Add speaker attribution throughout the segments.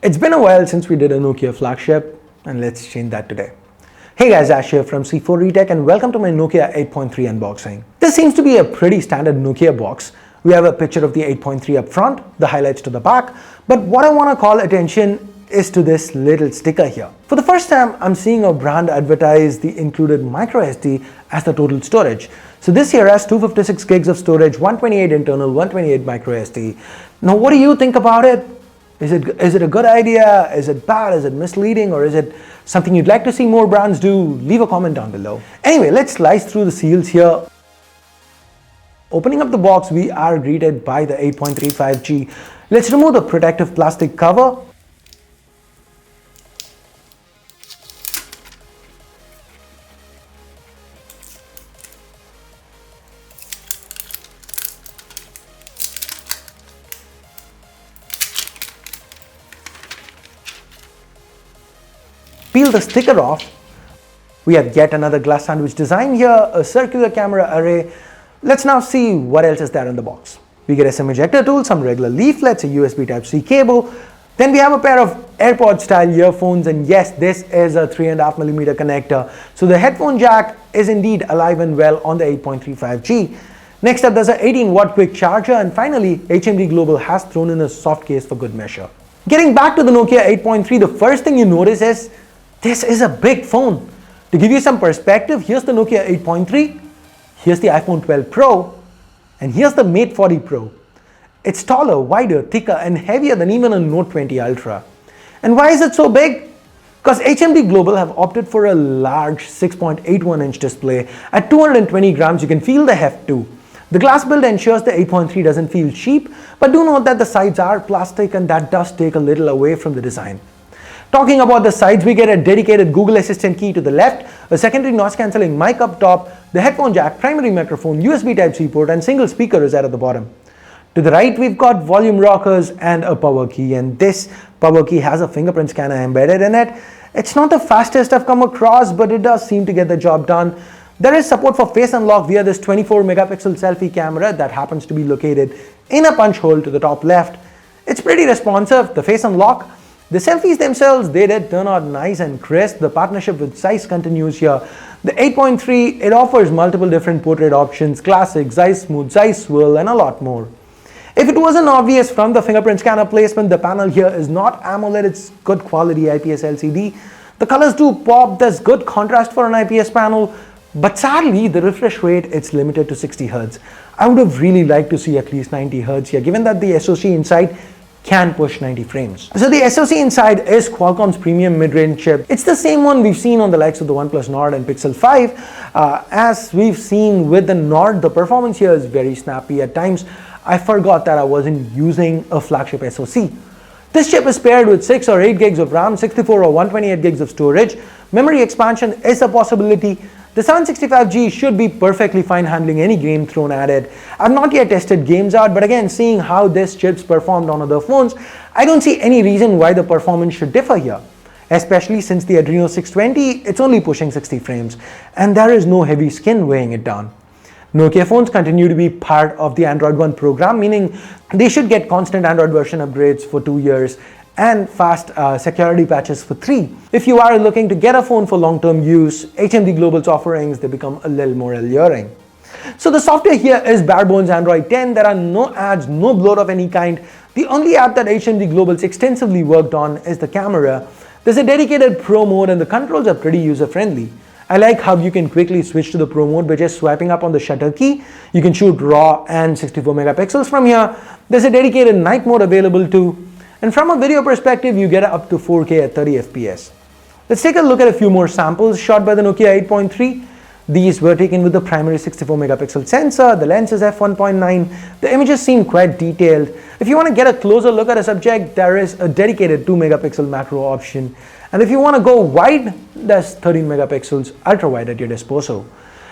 Speaker 1: It's been a while since we did a Nokia flagship, and let's change that today. Hey guys, Ash here from C4 Retech and welcome to my Nokia 8.3 unboxing. This seems to be a pretty standard Nokia box. We have a picture of the 8.3 up front, the highlights to the back, but what I want to call attention is to this little sticker here. For the first time, I'm seeing a brand advertise the included microSD as the total storage. So this here has 256 gigs of storage, 128 internal, 128 microSD. Now what do you think about it? Is it a good idea? Is it bad? Is it misleading? Or is it something you'd like to see more brands do? Leave a comment down below. Anyway, let's slice through the seals here. Opening up the box, we are greeted by the 8.3 5G. Let's remove the protective plastic cover. Peel the sticker off. We have yet another glass sandwich design here, a circular camera array. Let's now see what else is there in the box. We get a SIM ejector tool, some regular leaflets, a USB Type-C cable. Then we have a pair of AirPod style earphones, and yes, this is a 3.5mm connector. So the headphone jack is indeed alive and well on the 8.3 5G. Next up, there's an 18-watt quick charger, and finally, HMD Global has thrown in a soft case for good measure. Getting back to the Nokia 8.3, the first thing you notice is this is a big phone. To give you some perspective, here's the Nokia 8.3, here's the iPhone 12 Pro, and here's the Mate 40 Pro. It's taller, wider, thicker, and heavier than even a Note 20 Ultra. And why is it so big? Because HMD Global have opted for a large 6.81-inch display. At 220 grams, you can feel the heft too. The glass build ensures the 8.3 doesn't feel cheap, but do note that the sides are plastic and that does take a little away from the design. Talking about the sides, we get a dedicated Google Assistant key to the left, a secondary noise cancelling mic up top, the headphone jack, primary microphone, USB Type-C port, and single speaker is at the bottom. To the right, we've got volume rockers and a power key, and this power key has a fingerprint scanner embedded in it. It's not the fastest I've come across, but it does seem to get the job done. There is support for face unlock via this 24-megapixel selfie camera that happens to be located in a punch hole to the top left. It's pretty responsive, the face unlock. The selfies themselves, they did turn out nice and crisp. The partnership with Zeiss continues here. The 8.3, it offers multiple different portrait options, classic, Zeiss smooth, Zeiss swirl, and a lot more. If it wasn't obvious from the fingerprint scanner placement, the panel here is not AMOLED, it's good quality IPS LCD. The colors do pop, there's good contrast for an IPS panel, but sadly, the refresh rate, it's limited to 60 Hz. I would have really liked to see at least 90 Hz here, given that the SoC inside can push 90 frames. So the SoC inside is Qualcomm's premium mid-range chip. It's the same one we've seen on the likes of the OnePlus Nord and Pixel 5. As we've seen with the Nord, the performance here is very snappy. At times, I forgot that I wasn't using a flagship SoC. This chip is paired with 6 or 8 gigs of RAM, 64 or 128 gigs of storage. Memory expansion is a possibility. The 765G should be perfectly fine handling any game thrown at it. I've not yet tested games out, but again, seeing how this chip's performed on other phones, I don't see any reason why the performance should differ here. Especially since the Adreno 620, it's only pushing 60 frames, and there is no heavy skin weighing it down. Nokia phones continue to be part of the Android One program, meaning they should get constant Android version upgrades for 2 years and fast security patches for 3. If you are looking to get a phone for long-term use, HMD Global's offerings, they become a little more alluring. So the software here is bare bones Android 10. There are no ads, no bloat of any kind. The only app that HMD Global's extensively worked on is the camera. There's a dedicated Pro mode and the controls are pretty user-friendly. I like how you can quickly switch to the Pro mode by just swiping up on the shutter key. You can shoot RAW and 64 megapixels from here. There's a dedicated night mode available too. And from a video perspective, you get up to 4K at 30 FPS. Let's take a look at a few more samples shot by the Nokia 8.3. These were taken with the primary 64 megapixel sensor, the lens is f1.9, the images seem quite detailed. If you want to get a closer look at a subject, there is a dedicated 2 megapixel macro option. And if you want to go wide, there's 13 megapixels ultra wide at your disposal.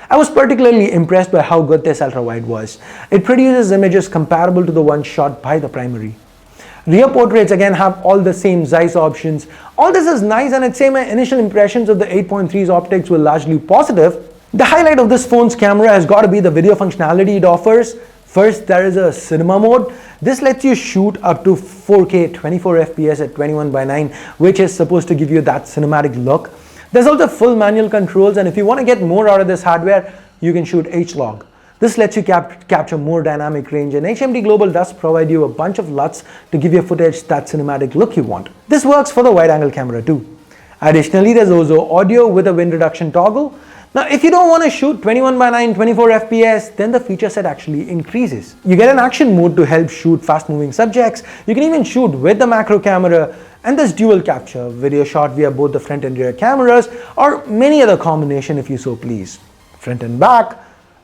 Speaker 1: I was particularly impressed by how good this ultra wide was. It produces images comparable to the ones shot by the primary. Rear portraits again have all the same Zeiss options. All this is nice, and I'd say my initial impressions of the 8.3's optics were largely positive. The highlight of this phone's camera has got to be the video functionality it offers. First, there is a cinema mode. This lets you shoot up to 4K 24 FPS at 21:9, which is supposed to give you that cinematic look. There's also full manual controls, and if you want to get more out of this hardware, you can shoot H-Log. This lets you capture more dynamic range, and HMD Global does provide you a bunch of LUTs to give your footage that cinematic look you want. This works for the wide-angle camera too. Additionally, there's also audio with a wind reduction toggle. Now, if you don't want to shoot 21:9 24 FPS, then the feature set actually increases. You get an action mode to help shoot fast-moving subjects. You can even shoot with the macro camera, and there's dual capture, video shot via both the front and rear cameras, or many other combination if you so please. Front and back,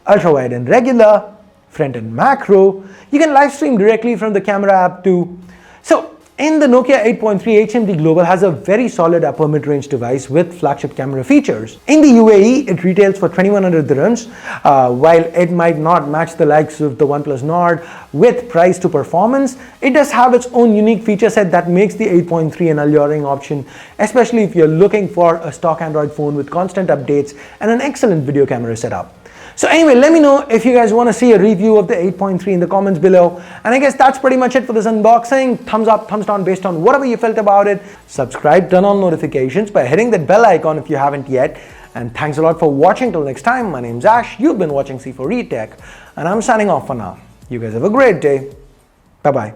Speaker 1: ultra-wide and regular, front and macro. You can live stream directly from the camera app too. So, in the Nokia 8.3, HMD Global has a very solid upper mid-range device with flagship camera features. In the UAE, it retails for 2100 dirhams, while it might not match the likes of the OnePlus Nord with price to performance. It does have its own unique feature set that makes the 8.3 an alluring option, especially if you're looking for a stock Android phone with constant updates and an excellent video camera setup. So anyway, let me know if you guys want to see a review of the 8.3 in the comments below. And I guess that's pretty much it for this unboxing. Thumbs up, thumbs down based on whatever you felt about it. Subscribe, turn on notifications by hitting that bell icon if you haven't yet. And thanks a lot for watching. Till next time, my name's Ash. You've been watching C4E Tech, and I'm signing off for now. You guys have a great day. Bye-bye.